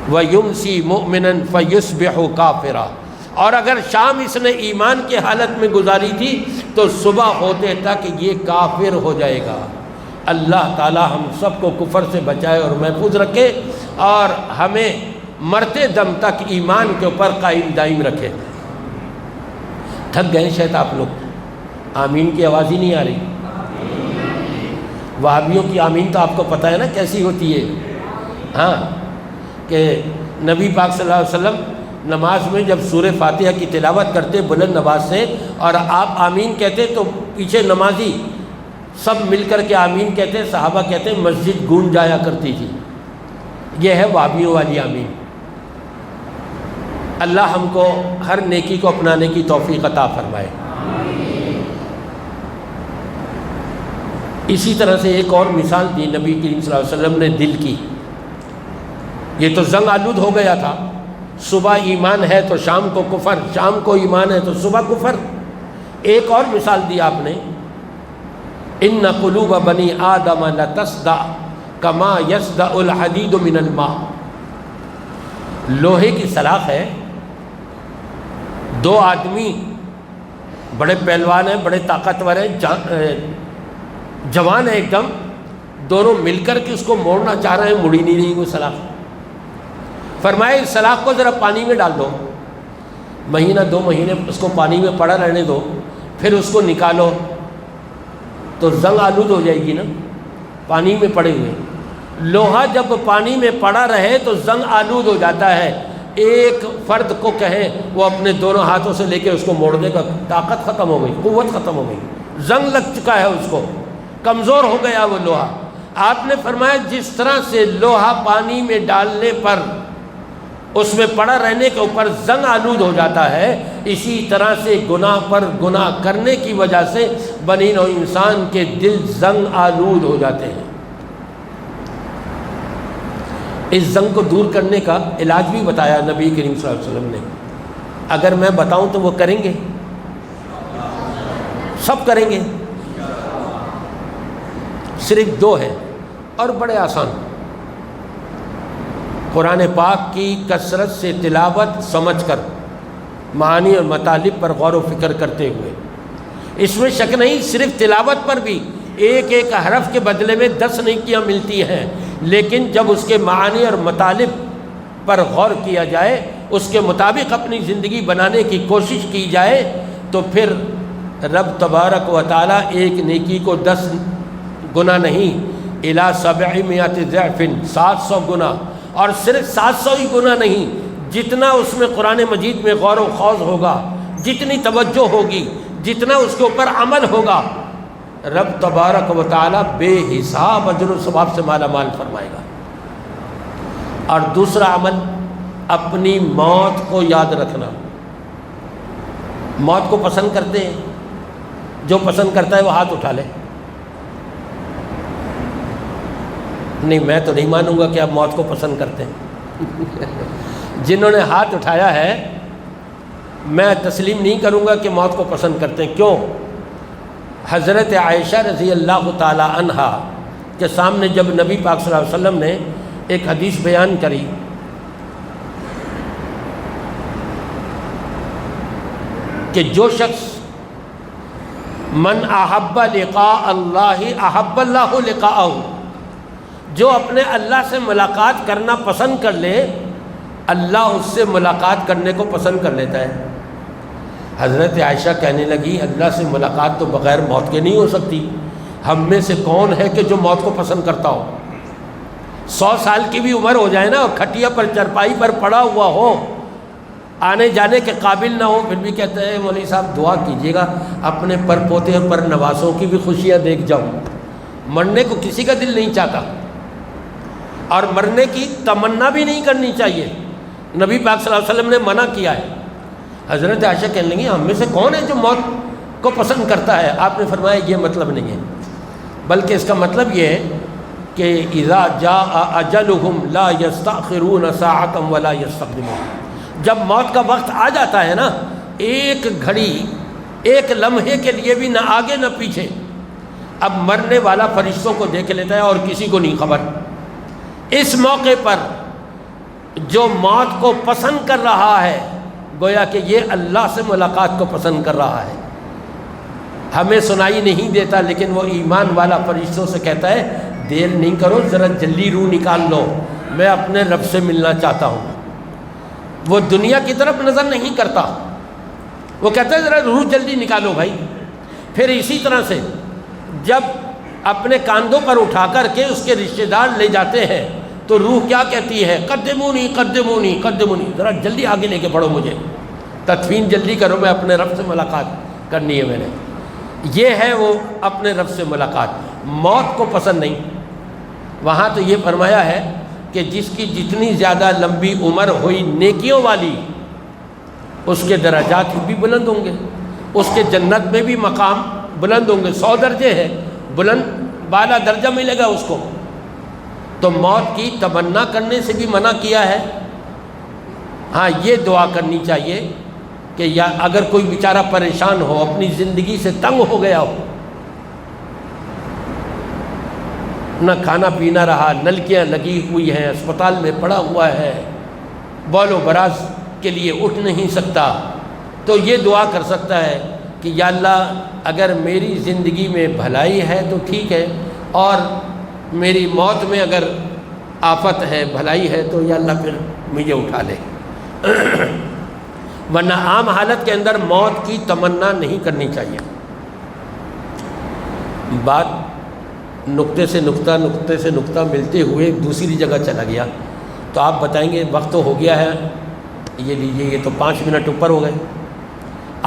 ویمسی مؤمنا فیصبح کافرا، اور اگر شام اس نے ایمان کی حالت میں گزاری تھی تو صبح ہوتے تک یہ کافر ہو جائے گا۔ اللہ تعالی ہم سب کو کفر سے بچائے اور محفوظ رکھے اور ہمیں مرتے دم تک ایمان کے اوپر قائم دائم رکھے۔ تھک گئے شاید آپ لوگ، آمین کی آواز ہی نہیں آ رہی۔ وہابیوں کی آمین تو آپ کو پتہ ہے نا کیسی ہوتی ہے، ہاں، کہ نبی پاک صلی اللہ علیہ وسلم نماز میں جب سورہ فاتحہ کی تلاوت کرتے بلند آواز سے اور آپ آمین کہتے تو پیچھے نمازی سب مل کر کے آمین کہتے، صحابہ کہتے مسجد گونج جایا کرتی تھی۔ یہ ہے وہابیوں والی آمین۔ اللہ ہم کو ہر نیکی کو اپنانے کی توفیق عطا فرمائے۔ اسی طرح سے ایک اور مثال دی نبی کریم صلی اللہ علیہ وسلم نے دل کی، یہ تو زنگ آلود ہو گیا تھا، صبح ایمان ہے تو شام کو کفر، شام کو ایمان ہے تو صبح کفر۔ ایک اور مثال دی آپ نے، ان قلوب بنی آدم لتصدع کما یصدع الحدید من الماء، لوہے کی سلاخ ہے، دو آدمی بڑے پہلوان ہیں، بڑے طاقتور ہیں، جوان ہیں ایک دم، دونوں مل کر کے اس کو موڑنا چاہ رہے ہیں، مڑی نہیں رہی وہ سلاخ۔ فرمایا اس سلاخ کو ذرا پانی میں ڈال دو، مہینہ دو مہینے اس کو پانی میں پڑا رہنے دو، پھر اس کو نکالو تو زنگ آلود ہو جائے گی نا، پانی میں پڑے ہوئے۔ لوہا جب پانی میں پڑا رہے تو زنگ آلود ہو جاتا ہے، ایک فرد کو کہیں وہ اپنے دونوں ہاتھوں سے لے کے اس کو موڑنے کا طاقت ختم ہو گئی، قوت ختم ہو گئی، زنگ لگ چکا ہے اس کو، کمزور ہو گیا وہ لوہا۔ آپ نے فرمایا جس طرح سے لوہا پانی میں ڈالنے پر اس میں پڑا رہنے کے اوپر زنگ آلود ہو جاتا ہے، اسی طرح سے گناہ پر گناہ کرنے کی وجہ سے بنی نوع انسان کے دل زنگ آلود ہو جاتے ہیں۔ اس زنگ کو دور کرنے کا علاج بھی بتایا نبی کریم صلی اللہ علیہ وسلم نے، اگر میں بتاؤں تو وہ کریں گے، سب کریں گے، صرف دو ہے اور بڑے آسان۔ قرآن پاک کی کثرت سے تلاوت سمجھ کر، معانی اور مطالب پر غور و فکر کرتے ہوئے، اس میں شک نہیں صرف تلاوت پر بھی ایک ایک حرف کے بدلے میں 10 نیکیاں ملتی ہیں، لیکن جب اس کے معانی اور مطالب پر غور کیا جائے، اس کے مطابق اپنی زندگی بنانے کی کوشش کی جائے، تو پھر رب تبارک و تعالیٰ ایک نیکی کو 10 گنا نہیں، الی 700 ضعف 700 گنا، اور صرف 700 ہی گنا نہیں، جتنا اس میں قرآن مجید میں غور و خوض ہوگا، جتنی توجہ ہوگی، جتنا اس کے اوپر عمل ہوگا، رب تبارک و تعالیٰ بے حساب اجر و ثواب سے مالا مال فرمائے گا۔ اور دوسرا عمل، اپنی موت کو یاد رکھنا۔ موت کو پسند کرتے ہیں؟ جو پسند کرتا ہے وہ ہاتھ اٹھا لے۔ نہیں، میں تو نہیں مانوں گا کہ آپ موت کو پسند کرتے ہیں۔ جنہوں نے ہاتھ اٹھایا ہے، میں تسلیم نہیں کروں گا کہ موت کو پسند کرتے ہیں۔ کیوں؟ حضرت عائشہ رضی اللہ تعالی عنہا کے سامنے جب نبی پاک صلی اللہ علیہ وسلم نے ایک حدیث بیان کری کہ جو شخص من احب لقاء اللہ احب اللہ لقاءہ، جو اپنے اللہ سے ملاقات کرنا پسند کر لے، اللہ اس سے ملاقات کرنے کو پسند کر لیتا ہے۔ حضرت عائشہ کہنے لگی، اللہ سے ملاقات تو بغیر موت کے نہیں ہو سکتی، ہم میں سے کون ہے کہ جو موت کو پسند کرتا ہو؟ 100 سال کی بھی عمر ہو جائے نا، اور کھٹیا پر چرپائی پر پڑا ہوا ہو، آنے جانے کے قابل نہ ہو، پھر بھی کہتے ہیں مولوی صاحب دعا کیجیے گا اپنے پر پوتے اور پر نواسوں کی بھی خوشیاں دیکھ جاؤں۔ مرنے کو کسی کا دل نہیں چاہتا، اور مرنے کی تمنا بھی نہیں کرنی چاہیے۔ نبی پاک صلی اللہ علیہ وسلم نے منع کیا ہے۔ حضرت عائشہ کہنے لگی، ہم میں سے کون ہے جو موت کو پسند کرتا ہے؟ آپ نے فرمایا یہ مطلب نہیں ہے، بلکہ اس کا مطلب یہ ہے کہ اذا جاء اجلہم لا یستأخرون ساعۃ ولا یستقدمون۔ جب موت کا وقت آ جاتا ہے نا، ایک گھڑی، ایک لمحے کے لیے بھی نہ آگے نہ پیچھے۔ اب مرنے والا فرشتوں کو دیکھ لیتا ہے اور کسی کو نہیں خبر۔ اس موقع پر جو موت کو پسند کر رہا ہے، گویا کہ یہ اللہ سے ملاقات کو پسند کر رہا ہے۔ ہمیں سنائی نہیں دیتا، لیکن وہ ایمان والا فرشتوں سے کہتا ہے دیر نہیں کرو، ذرا جلدی روح نکال لو، میں اپنے رب سے ملنا چاہتا ہوں۔ وہ دنیا کی طرف نظر نہیں کرتا، وہ کہتا ہے ذرا روح جلدی نکالو بھائی۔ پھر اسی طرح سے جب اپنے کاندھوں پر اٹھا کر کے اس کے رشتہ دار لے جاتے ہیں تو روح کیا کہتی ہے؟ قدمونی قدمونی قدمونی، ذرا جلدی آگے لے کے پڑھو مجھے، تدفین جلدی کرو، میں اپنے رب سے ملاقات کرنی ہے میں نے۔ یہ ہے وہ اپنے رب سے ملاقات، موت کو پسند نہیں۔ وہاں تو یہ فرمایا ہے کہ جس کی جتنی زیادہ لمبی عمر ہوئی نیکیوں والی، اس کے درجات بھی بلند ہوں گے، اس کے جنت میں بھی مقام بلند ہوں گے۔ 100 درجے ہے، بلند بالا درجہ ملے گا اس کو۔ تو موت کی تمنا کرنے سے بھی منع کیا ہے۔ ہاں، یہ دعا کرنی چاہیے کہ یا اگر کوئی بیچارہ پریشان ہو، اپنی زندگی سے تنگ ہو گیا ہو، نہ کھانا پینا رہا، نلکیاں لگی ہوئی ہیں، اسپتال میں پڑا ہوا ہے، بول و براز کے لیے اٹھ نہیں سکتا، تو یہ دعا کر سکتا ہے کہ یا اللہ اگر میری زندگی میں بھلائی ہے تو ٹھیک ہے، اور میری موت میں اگر آفت ہے، بھلائی ہے، تو یا اللہ پھر مجھے اٹھا لے۔ ورنہ عام حالت کے اندر موت کی تمنا نہیں کرنی چاہیے۔ بات نقطے سے نقطہ ملتے ہوئے دوسری جگہ چلا گیا، تو آپ بتائیں گے وقت تو ہو گیا ہے، یہ لیجیے، یہ تو 5 منٹ اوپر ہو گئے۔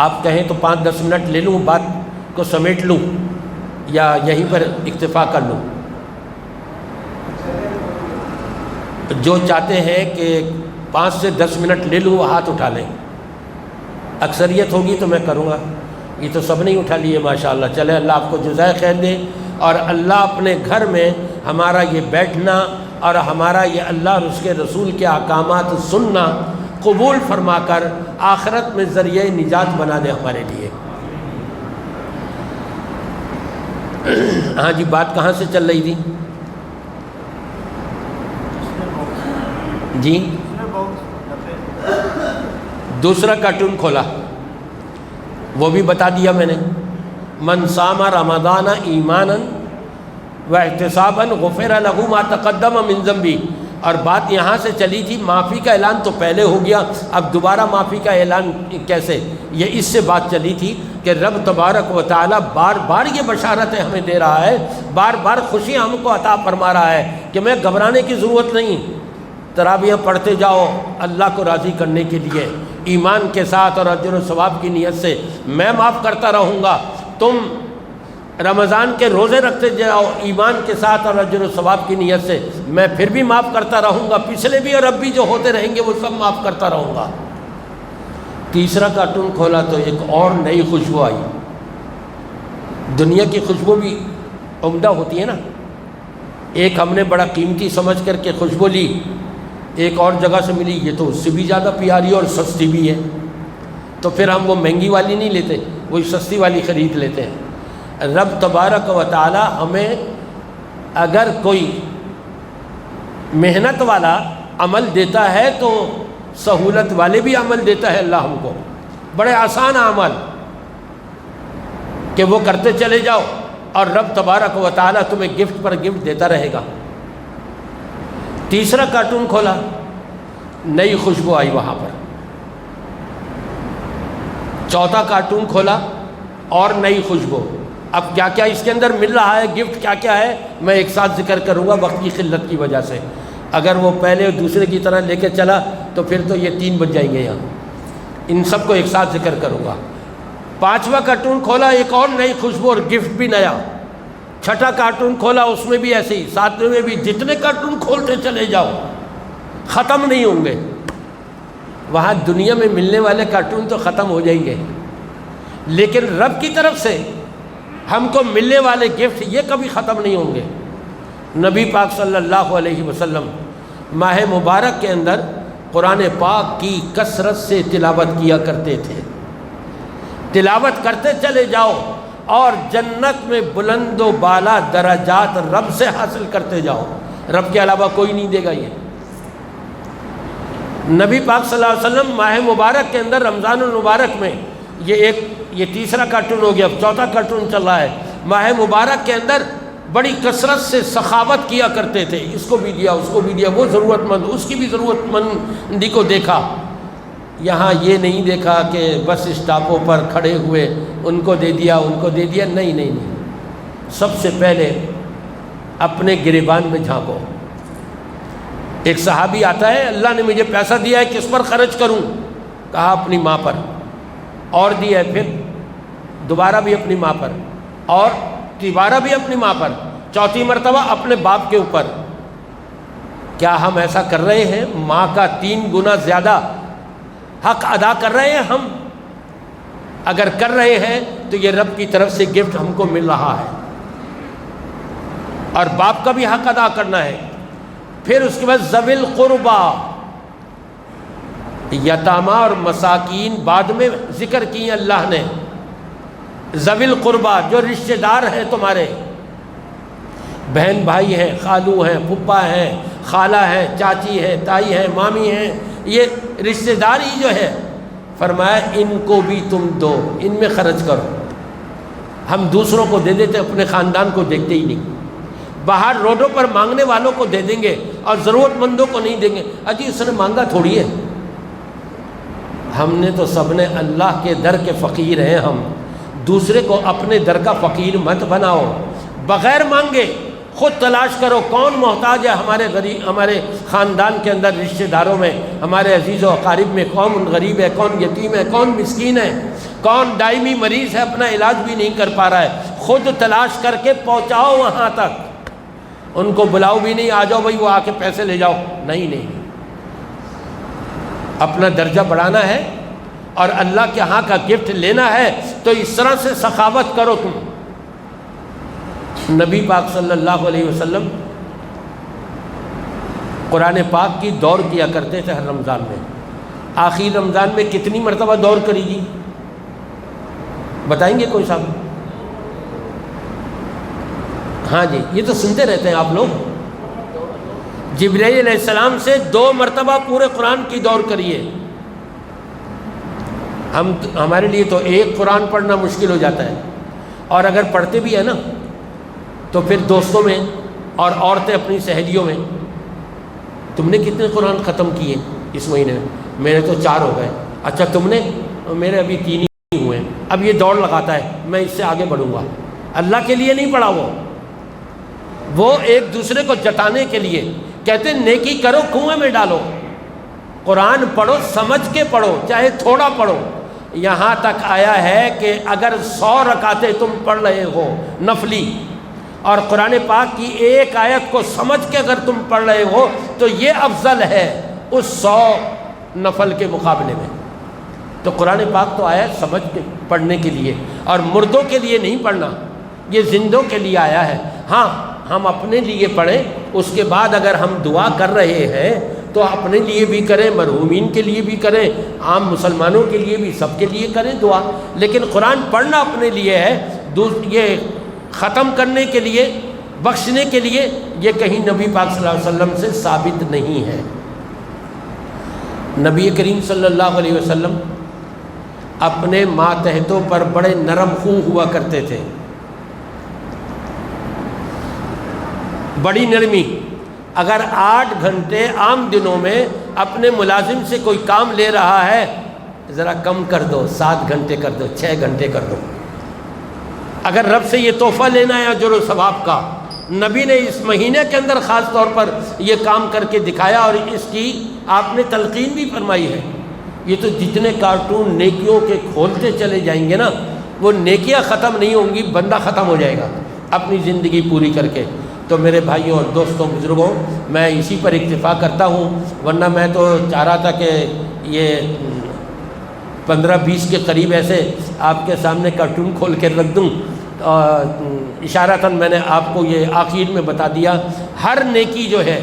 آپ کہیں تو 5-10 منٹ لے لوں، بات کو سمیٹ لوں، یا یہیں پر اکتفا کر لوں؟ جو چاہتے ہیں کہ 5 سے 10 منٹ لے لوں وہ ہاتھ اٹھا لیں۔ اکثریت ہوگی تو میں کروں گا، یہ تو سب نہیں اٹھا لیے ماشاءاللہ۔ چلے، اللہ آپ کو جزائے خیر دے، اور اللہ اپنے گھر میں ہمارا یہ بیٹھنا اور ہمارا یہ اللہ اور اس کے رسول کے احکامات سننا قبول فرما کر آخرت میں ذریعہ نجات بنا دے ہمارے لیے۔ ہاں جی، بات کہاں سے چل رہی تھی؟ جی، دوسرا کارٹون کھولا، وہ بھی بتا دیا میں نے۔ من صام رمضان ایمانا واحتسابا غفر له ما تقدم من ذنبه، اور بات یہاں سے چلی تھی، معافی کا اعلان تو پہلے ہو گیا، اب دوبارہ معافی کا اعلان کیسے؟ یہ اس سے بات چلی تھی کہ رب تبارک و تعالیٰ بار بار یہ بشارتیں ہمیں دے رہا ہے، بار بار خوشیاں ہم کو عطا فرما رہا ہے کہ میں گھبرانے کی ضرورت نہیں، تراویح پڑھتے جاؤ اللہ کو راضی کرنے کے لیے، ایمان کے ساتھ اور اجر و ثواب کی نیت سے میں معاف کرتا رہوں گا، تم رمضان کے روزے رکھتے جاؤ ایمان کے ساتھ اور اجر و ثواب کی نیت سے، میں پھر بھی معاف کرتا رہوں گا، پچھلے بھی اور اب بھی جو ہوتے رہیں گے وہ سب معاف کرتا رہوں گا۔ تیسرا کارٹون کھولا تو ایک اور نئی خوشبو آئی۔ دنیا کی خوشبو بھی عمدہ ہوتی ہے نا، ایک ہم نے بڑا قیمتی سمجھ کر کے خوشبو لی، ایک اور جگہ سے ملی، یہ تو اس سے بھی زیادہ پیاری اور سستی بھی ہے، تو پھر ہم وہ مہنگی والی نہیں لیتے، وہی سستی والی خرید لیتے ہیں۔ رب تبارک و تعالی ہمیں اگر کوئی محنت والا عمل دیتا ہے تو سہولت والے بھی عمل دیتا ہے اللہ ہم کو، بڑے آسان عمل کہ وہ کرتے چلے جاؤ اور رب تبارک و تعالی تمہیں گفٹ پر گفٹ دیتا رہے گا۔ تیسرا کارٹون کھولا، نئی خوشبو آئی وہاں پر۔ چوتھا کارٹون کھولا اور نئی خوشبو۔ اب کیا کیا اس کے اندر مل رہا ہے، گفٹ کیا کیا ہے، میں ایک ساتھ ذکر کروں گا وقت کی قلت کی وجہ سے، اگر وہ پہلے اور دوسرے کی طرح لے کے چلا تو پھر تو یہ 3 بج جائیں گے یہاں، ان سب کو ایک ساتھ ذکر کروں گا۔ پانچواں کارٹون کھولا، ایک اور نئی خوشبو اور گفٹ بھی نیا۔ چھٹا کارٹون کھولا، اس میں بھی ایسے ہی، ساتویں میں بھی، جتنے کارٹون کھولتے چلے جاؤ ختم نہیں ہوں گے۔ وہاں دنیا میں ملنے والے کارٹون تو ختم ہو جائیں گے، لیکن رب کی طرف سے ہم کو ملنے والے گفٹ یہ کبھی ختم نہیں ہوں گے۔ نبی پاک صلی اللہ علیہ وسلم ماہ مبارک کے اندر قرآن پاک کی کثرت سے تلاوت کیا کرتے تھے۔ تلاوت کرتے چلے جاؤ اور جنت میں بلند و بالا درجات رب سے حاصل کرتے جاؤ، رب کے علاوہ کوئی نہیں دے گا یہ۔ نبی پاک صلی اللہ علیہ وسلم ماہ مبارک کے اندر رمضان المبارک میں یہ تیسرا کارٹون ہو گیا، اب چوتھا کارٹون چل رہا ہے۔ ماہ مبارک کے اندر بڑی کثرت سے سخاوت کیا کرتے تھے، اس کو بھی دیا اس کو بھی دیا، وہ ضرورت مند اس کی بھی ضرورت مندی کو دیکھا۔ یہاں یہ نہیں دیکھا کہ بس اسٹاپوں پر کھڑے ہوئے ان کو دے دیا ان کو دے دیا، نہیں نہیں نہیں، سب سے پہلے اپنے گریبان میں جھانکو۔ ایک صحابی آتا ہے، اللہ نے مجھے پیسہ دیا ہے کس پر خرچ کروں؟ کہا اپنی ماں پر، اور دیا ہے، پھر دوبارہ بھی اپنی ماں پر، اور تیبارہ بھی اپنی ماں پر، چوتھی مرتبہ اپنے باپ کے اوپر۔ کیا ہم ایسا کر رہے ہیں؟ ماں کا 3 گنا زیادہ حق ادا کر رہے ہیں ہم؟ اگر کر رہے ہیں تو یہ رب کی طرف سے گفٹ ہم کو مل رہا ہے، اور باپ کا بھی حق ادا کرنا ہے۔ پھر اس کے بعد ذوی القربا، یتامہ اور مساکین بعد میں ذکر کی اللہ نے۔ ذوی القربا جو رشتہ دار ہیں تمہارے، بہن بھائی ہیں، خالو ہیں، پھپھا ہیں، خالہ ہیں، چاچی ہیں، تائی ہیں، مامی ہیں، یہ رشتہ داری جو ہے، فرمایا ان کو بھی تم دو، ان میں خرچ کرو۔ ہم دوسروں کو دے دیتے، اپنے خاندان کو دیکھتے ہی نہیں، باہر روڈوں پر مانگنے والوں کو دے دیں گے اور ضرورت مندوں کو نہیں دیں گے۔ اجی اس نے مانگا تھوڑی ہے، ہم نے تو سب نے اللہ کے در کے فقیر ہیں، ہم دوسرے کو اپنے در کا فقیر مت بناؤ، بغیر مانگے خود تلاش کرو کون محتاج ہے ہمارے ہمارے خاندان کے اندر، رشتہ داروں میں، ہمارے عزیز و اقارب میں، کون غریب ہے، کون یتیم ہے، کون مسکین ہے، کون دائمی مریض ہے اپنا علاج بھی نہیں کر پا رہا ہے، خود تلاش کر کے پہنچاؤ وہاں تک۔ ان کو بلاؤ بھی نہیں، آ جاؤ بھائی وہ آ کے پیسے لے جاؤ، نہیں نہیں، اپنا درجہ بڑھانا ہے اور اللہ کے ہاں کا گفٹ لینا ہے تو اس طرح سے سخاوت کرو تم۔ نبی پاک صلی اللہ علیہ وسلم قرآن پاک کی دور کیا کرتے تھے ہر رمضان میں۔ آخری رمضان میں کتنی مرتبہ دور کری جی؟ بتائیں گے کوئی صاحب؟ ہاں جی، یہ تو سنتے رہتے ہیں آپ لوگ۔ جبرائیل علیہ السلام سے 2 مرتبہ پورے قرآن کی دور کریے۔ ہمارے لیے تو ایک قرآن پڑھنا مشکل ہو جاتا ہے، اور اگر پڑھتے بھی ہیں نا تو پھر دوستوں میں اور عورتیں اپنی سہیلیوں میں تم نے کتنے قرآن ختم کیے اس مہینے میں؟ میرے تو 4 ہو گئے۔ اچھا تم نے؟ میرے ابھی 3 ہی ہوئے ہیں۔ اب یہ دوڑ لگاتا ہے میں اس سے آگے بڑھوں گا۔ اللہ کے لیے نہیں پڑھا وہ ایک دوسرے کو جتانے کے لیے کہتے ہیں نیکی کرو کنویں میں ڈالو، قرآن پڑھو سمجھ کے پڑھو چاہے تھوڑا پڑھو۔ یہاں تک آیا ہے کہ اگر 100 رکعتیں تم پڑھ رہے ہو نفلی اور قرآن پاک کی ایک آیت کو سمجھ کے اگر تم پڑھ رہے ہو تو یہ افضل ہے اس 100 نفل کے مقابلے میں۔ تو قرآن پاک تو آیا سمجھ کے پڑھنے کے لیے اور مردوں کے لیے نہیں پڑھنا، یہ زندوں کے لیے آیا ہے۔ ہاں ہم اپنے لیے پڑھیں، اس کے بعد اگر ہم دعا کر رہے ہیں تو اپنے لیے بھی کریں، مرحومین کے لیے بھی کریں، عام مسلمانوں کے لیے بھی، سب کے لیے کریں دعا۔ لیکن قرآن پڑھنا اپنے لیے ہے، یہ ختم کرنے کے لیے، بخشنے کے لیے یہ کہیں نبی پاک صلی اللہ علیہ وسلم سے ثابت نہیں ہے۔ نبی کریم صلی اللہ علیہ وسلم اپنے ماتحتوں پر بڑے نرم خو ہوا کرتے تھے، بڑی نرمی۔ اگر 8 گھنٹے عام دنوں میں اپنے ملازم سے کوئی کام لے رہا ہے، ذرا کم کر دو، 7 گھنٹے کر دو، 6 گھنٹے کر دو۔ اگر رب سے یہ تحفہ لینا ہے اجر و ثواب کا، نبی نے اس مہینے کے اندر خاص طور پر یہ کام کر کے دکھایا اور اس کی آپ نے تلقین بھی فرمائی ہے۔ یہ تو جتنے کارٹون نیکیوں کے کھولتے چلے جائیں گے نا، وہ نیکیاں ختم نہیں ہوں گی، بندہ ختم ہو جائے گا اپنی زندگی پوری کر کے۔ تو میرے بھائیوں اور دوستوں بزرگوں، میں اسی پر اکتفا کرتا ہوں، ورنہ میں تو چاہ رہا تھا کہ یہ 15-20 کے قریب ایسے آپ کے سامنے کارٹون کھول کے رکھ دوں۔ اشارتاً میں نے آپ کو یہ آخر میں بتا دیا، ہر نیکی جو ہے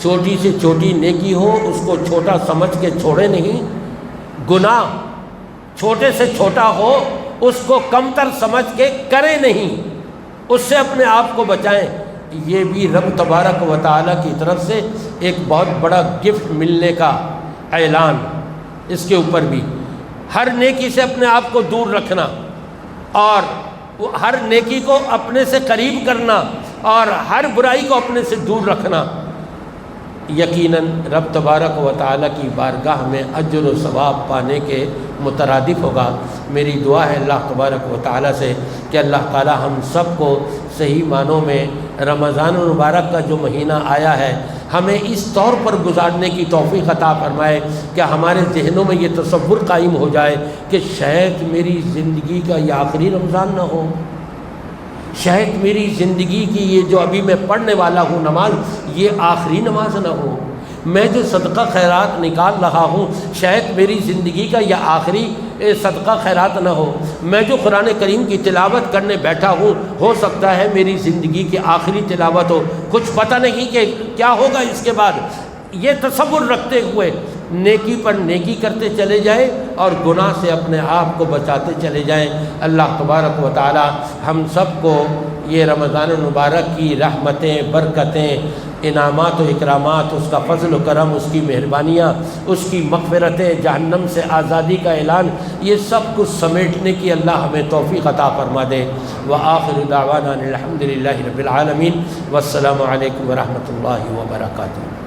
چھوٹی سے چھوٹی نیکی ہو اس کو چھوٹا سمجھ کے چھوڑے نہیں، گناہ چھوٹے سے چھوٹا ہو اس کو کمتر سمجھ کے کرے نہیں، اس سے اپنے آپ کو بچائیں۔ یہ بھی رب تبارک و تعالیٰ کی طرف سے ایک بہت بڑا گفٹ ملنے کا اعلان، اس کے اوپر بھی ہر نیکی سے اپنے آپ کو دور رکھنا اور ہر نیکی کو اپنے سے قریب کرنا اور ہر برائی کو اپنے سے دور رکھنا، یقیناً رب تبارک و تعالیٰ کی بارگاہ میں اجر و ثواب پانے کے مترادف ہوگا۔ میری دعا ہے اللہ تبارک و تعالیٰ سے کہ اللہ تعالیٰ ہم سب کو صحیح معنوں میں رمضان المبارک کا جو مہینہ آیا ہے ہمیں اس طور پر گزارنے کی توفیق عطا فرمائے کہ ہمارے ذہنوں میں یہ تصور قائم ہو جائے کہ شاید میری زندگی کا یہ آخری رمضان نہ ہو، شاید میری زندگی کی یہ جو ابھی میں پڑھنے والا ہوں نماز یہ آخری نماز نہ ہو، میں جو صدقہ خیرات نکال رہا ہوں شاید میری زندگی کا یہ آخری صدقہ خیرات نہ ہو، میں جو قرآن کریم کی تلاوت کرنے بیٹھا ہوں ہو سکتا ہے میری زندگی کی آخری تلاوت ہو، کچھ پتہ نہیں کہ کیا ہوگا اس کے بعد۔ یہ تصور رکھتے ہوئے نیکی پر نیکی کرتے چلے جائیں اور گناہ سے اپنے آپ کو بچاتے چلے جائیں۔ اللہ تبارک و تعالی ہم سب کو یہ رمضان المبارک کی رحمتیں، برکتیں، انعامات و اکرامات، اس کا فضل و کرم، اس کی مہربانیاں، اس کی مغفرتیں، جہنم سے آزادی کا اعلان، یہ سب کچھ سمیٹنے کی اللہ ہمیں توفیق عطا فرما دے۔ وآخر دعوانا الحمد للہ رب العالمین، والسلام علیکم ورحمۃ اللہ وبرکاتہ۔